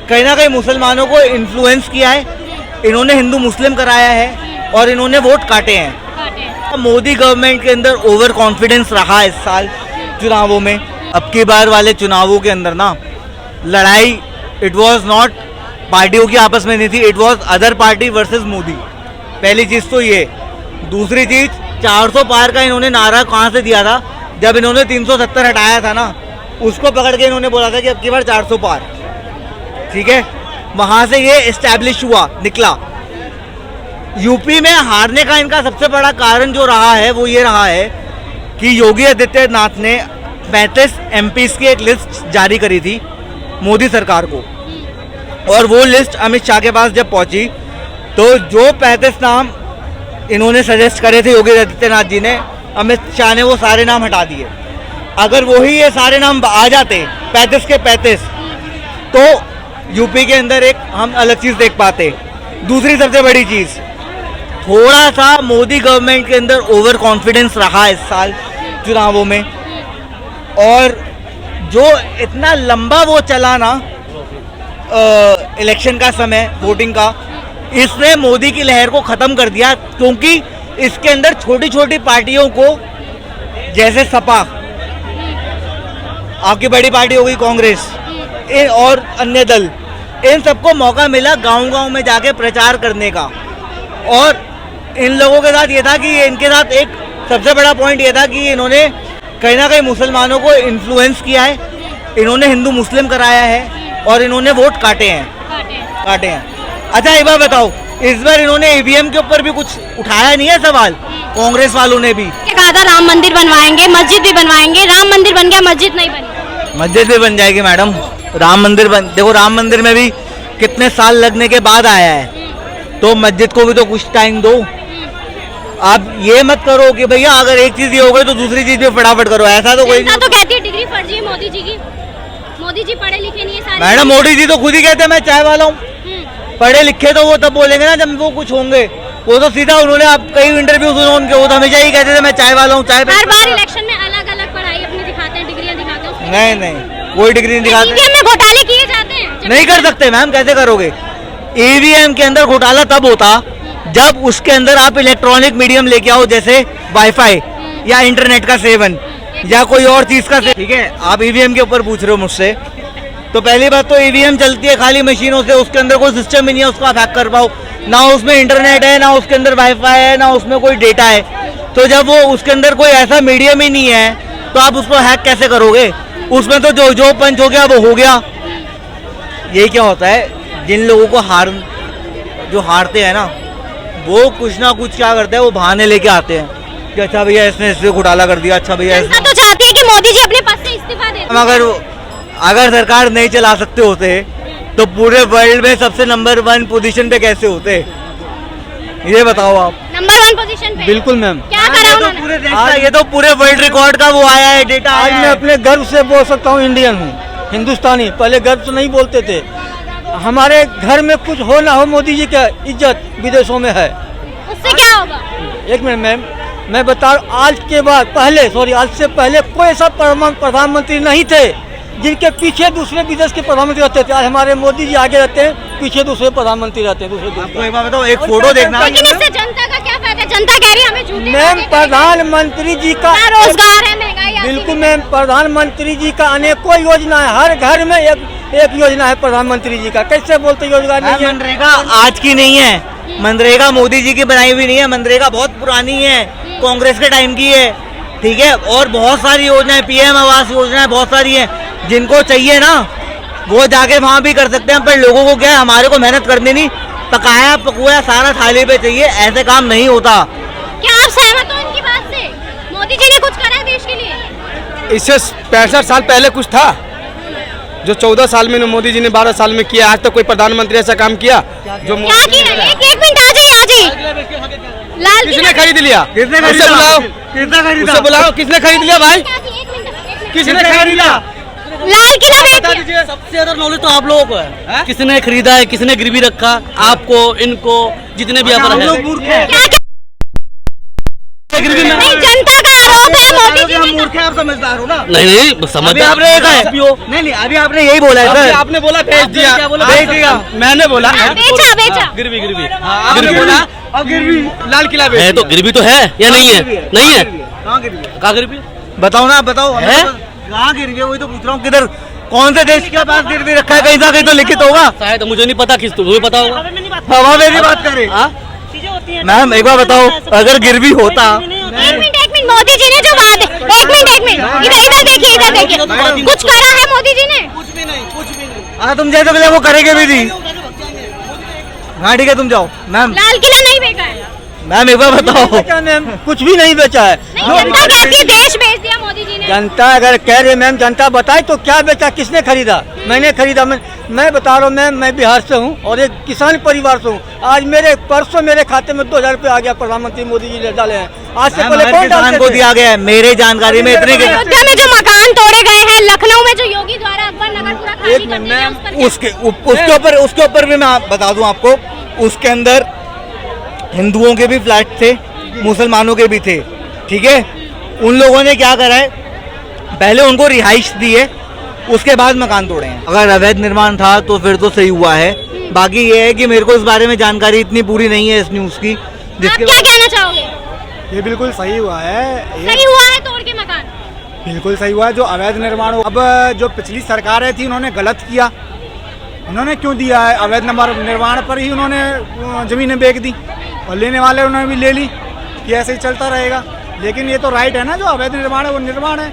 कहीं ना कहीं मुसलमानों को इन्फ्लुएंस किया है, इन्होंने हिंदू मुस्लिम कराया है और इन्होंने वोट काटे हैं। मोदी गवर्नमेंट के अंदर ओवर कॉन्फिडेंस रहा इस साल चुनावों में। अब की बार वाले चुनावों के अंदर ना लड़ाई इट वाज नॉट पार्टियों की आपस में नहीं थी, it was other party versus Modi. पहली चीज तो ये। दूसरी चीज 400 पार का इन्होंने नारा कहाँ से दिया था? जब इन्होंने 370 हटाया था ना, उसको पकड़ के इन्होंने बोला था कि अब की बार 400 पार। ठीक है, वहां से ये एस्टैब्लिश हुआ निकला। यूपी में हारने का इनका सबसे बड़ा कारण जो रहा है वो ये रहा है कि योगी आदित्यनाथ ने 35 एमपीज की एक लिस्ट जारी करी थी मोदी सरकार को, और वो लिस्ट अमित शाह के पास जब पहुंची तो जो 35 नाम इन्होंने सजेस्ट करे थे योगी आदित्यनाथ जी ने, अमित शाह ने वो सारे नाम हटा दिए। अगर वही ये सारे नाम आ जाते 35 के 35 तो यूपी के अंदर एक हम अलग चीज देख पाते। दूसरी सबसे बड़ी चीज, थोड़ा सा मोदी गवर्नमेंट के अंदर ओवर कॉन्फिडेंस रहा इस साल चुनावों में, और जो इतना लंबा वो चला ना इलेक्शन का समय वोटिंग का, इसने मोदी की लहर को ख़त्म कर दिया। क्योंकि इसके अंदर छोटी छोटी पार्टियों को, जैसे सपा, आपकी बड़ी पार्टी हो गई कांग्रेस, और अन्य दल, इन सबको मौका मिला गांव-गांव में जाके प्रचार करने का। और इन लोगों के साथ ये था कि इनके साथ एक सबसे बड़ा पॉइंट ये था कि इन्होंने कहीं ना कहीं मुसलमानों को इन्फ्लुएंस किया है, इन्होंने हिंदू मुस्लिम कराया है और इन्होंने वोट काटे हैं। अच्छा एक बार बताओ, इस बार इन्होंने ईवीएम के ऊपर भी कुछ उठाया नहीं है सवाल? कांग्रेस वालों ने भी कहा था राम मंदिर बनवाएंगे, मस्जिद भी बनवाएंगे। राम मंदिर बन गया, मस्जिद नहीं बनी। मस्जिद भी बन जाएगी मैडम। राम मंदिर देखो, राम मंदिर में भी कितने साल लगने के बाद आया है, तो मस्जिद को भी तो कुछ टाइम दो। आप ये मत करो कि भैया अगर एक चीज ये हो गई तो दूसरी चीज भी फटाफट करो, ऐसा तो कोई तो कहती है डिग्री फर्जी है मोदी जी की। मोदी जी पढ़े लिखे नहीं है सारे। मैडम मोदी जी तो खुद ही कहते हैं मैं चाय वाला हूँ। पढ़े लिखे तो वो तब बोलेंगे ना जब वो कुछ होंगे। वो तो सीधा उन्होंने आप कई इंटरव्यू सुने उनके, वो तो हमेशा ही कहते थे मैं चाय वाला हूँ, चाय। हर बार इलेक्शन में अलग अलग पढ़ाई अपनी दिखाते हैं, डिग्रियां दिखाते हैं। नहीं कोई डिग्री नहीं दिखाते। ईवीएम में घोटाले किए जाते हैं। नहीं कर सकते मैम, कैसे करोगे? ईवीएम के अंदर घोटाला तब होता जब उसके अंदर आप इलेक्ट्रॉनिक मीडियम लेके आओ, जैसे वाईफाई या इंटरनेट का सेवन या कोई और चीज का। ठीक है, आप ईवीएम के ऊपर पूछ रहे हो मुझसे, तो पहली बात तो ईवीएम चलती है खाली मशीनों से, उसके अंदर कोई सिस्टम ही नहीं है उसको आप हैक कर पाओ। ना उसमें इंटरनेट है, ना उसके अंदर वाईफाई है, ना उसमें कोई डेटा है। तो जब वो उसके अंदर कोई ऐसा मीडियम ही नहीं है तो आप उसको हैक कैसे करोगे? उसमें तो जो पंच हो गया वो हो गया। यही क्या होता है, जिन लोगों को जो हारते हैं ना, वो कुछ ना कुछ क्या करते हैं, वो बहाने लेके आते हैं कि अच्छा भैया इसने इससे घोटाला कर दिया, अच्छा भैया जनता तो चाहती है कि मोदी जी अपने पद से इस्तीफा दे दें। अगर सरकार नहीं चला सकते होते तो पूरे वर्ल्ड में सबसे नंबर 1 पोजीशन पे कैसे होते? ये बताओ आप। नंबर 1 पोजीशन पे? बिल्कुल मैम। क्या करा उन्होंने? पूरे देश का, ये तो पूरे वर्ल्ड रिकॉर्ड का वो आया है डेटा। आज मैं अपने गर्व से बोल सकता हूँ इंडियन हूँ, हिंदुस्तानी। पहले गर्व तो नहीं बोलते थे। हमारे घर में कुछ हो ना हो, मोदी जी का इज्जत विदेशों में है। उससे क्या होगा? एक मिनट मैम, मैं बता रहा हूँ, आज से पहले कोई ऐसा प्रधानमंत्री नहीं थे जिनके पीछे दूसरे विदेश के प्रधानमंत्री रहते थे। आज हमारे मोदी जी आगे रहते हैं, पीछे दूसरे प्रधानमंत्री रहते हैं दूसरे देश। एक बात बताओ, एक फोटो देखना। लेकिन इससे जनता का क्या फायदा? जनता कह रही है हमें झूठे मैम प्रधानमंत्री जी का रोजगार है, महंगाई। बिल्कुल मैम, प्रधानमंत्री जी का अनेकों योजना है, हर घर में एक योजना है प्रधानमंत्री जी का। कैसे बोलते योजना नहीं है? मनरेगा आज की नहीं है, मनरेगा मोदी जी की बनाई हुई नहीं है। मनरेगा बहुत पुरानी है, कांग्रेस के टाइम की है। ठीक है, और बहुत सारी योजनाएं, पीएम आवास योजनाएं बहुत सारी हैं। जिनको चाहिए ना वो जाके वहाँ भी कर सकते हैं, पर लोगों को क्या है, हमारे को मेहनत करनी नहीं, पकाया पकुआ सारा थाली पे चाहिए, ऐसे काम नहीं होता। क्या आप सहमत हो इनकी बात से? मोदी जी ने कुछ करा है देश के लिए? इससे 65 साल पहले कुछ था जो 14 साल में मोदी जी ने 12 साल में किया। आज तक कोई प्रधानमंत्री ऐसा काम किया जो क्या किया? एक मिनट आ जाइए। लाल किसने खरीद लिया? किसने बुलाओ, किसने खरीद लिया भाई? किसने खरीदा? लाल किला सबसे ज्यादा नॉलेज तो आप लोगों को है। किसने खरीदा है, किसने गिरवी रखा, आपको, इनको, जितने भी यहाँ पर है। जनता का आरोप है मोदी जी हम ने मूर्ख हैं, आप समझदार हो ना। नहीं नहीं अभी समझदार आपने देखा है नहीं नहीं, अभी आपने यही बोला है सर। आपने बोला भेज दिया, भेज दिया। मैंने बोला हाँ, बेचा बेचा गिरवी गिरवी आपने बोला अब गिरवी लाल किला है भेज तो दिया। गिरवी तो है या नहीं है? नहीं है। कहाँ गिरवी है? कहाँ गिरवी? बताओ ना, बताओ हमें है? तो कहाँ गिरवी है, वही तो पूछ रहा हूँ। किधर, कौन से देश के पास गिरवी रखा है? कहीं ना कहीं तो लिखित होगा। शायद मुझे नहीं पता, किस तुम्हें पता होगा। हवा में नहीं बात करें हाँ? मैम। एक बार बताओ, अगर गिरवी होता, एक मिनट मोदी जी ने जो वादे, एक मिनट इधर देखिए, इधर देखिए, कुछ करा है मोदी जी ने? हाँ तुम जैसे बोले वो करेंगे भी नहीं। हाँ ठीक है, तुम जाओ मैम। लाल किला नहीं बेचा है। मैम एक बार बताओ। बेचा मैम, कुछ भी नहीं बेचा है। नहीं, जनता कहती है देश बेच दिया मोदी जी ने। जनता अगर कह रही मैम, जनता बताए तो क्या बेचा, किसने खरीदा? मैंने खरीदा। मैं बता रहा हूँ मैम, मैं बिहार से हूँ और एक किसान परिवार से हूँ। आज परसों मेरे खाते में 2000 रुपये आ गया, प्रधानमंत्री मोदी जी ने डाले हैं। आज से पहले कौन किसान डालते को थे? दिया गया है, मेरे जानकारी में इतने के अयोध्या में जो मकान तोड़े गए हैं, लखनऊ में जो योगी द्वारा अकबर नगर पूरा खाली एक कर दिया मिनट, गया, उस पर क्या? उसके ऊपर भी मैं बता दूं आपको, उसके अंदर हिंदुओं के भी फ्लैट थे, मुसलमानों के भी थे। ठीक है, उन लोगों ने क्या करा है, पहले उनको रिहाइश दी है, उसके बाद मकान तोड़े हैं। अगर अवैध निर्माण था तो फिर तो सही हुआ है। बाकी ये है कि मेरे को इस बारे में जानकारी इतनी पूरी नहीं है इस न्यूज़ की, आप जिसके क्या कहना चाहोगे? ये बिल्कुल सही हुआ है, ये सही हुआ है तोड़ के मकान? बिल्कुल सही हुआ है। जो अवैध निर्माण अब जो पिछली सरकारें थी उन्होंने गलत किया। उन्होंने क्यों दिया है? अवैध निर्माण पर ही उन्होंने जमीनें बेच दी और लेने वाले उन्होंने भी ले ली कि ऐसे ही चलता रहेगा। लेकिन ये तो राइट है ना, जो अवैध निर्माण है वो निर्माण है।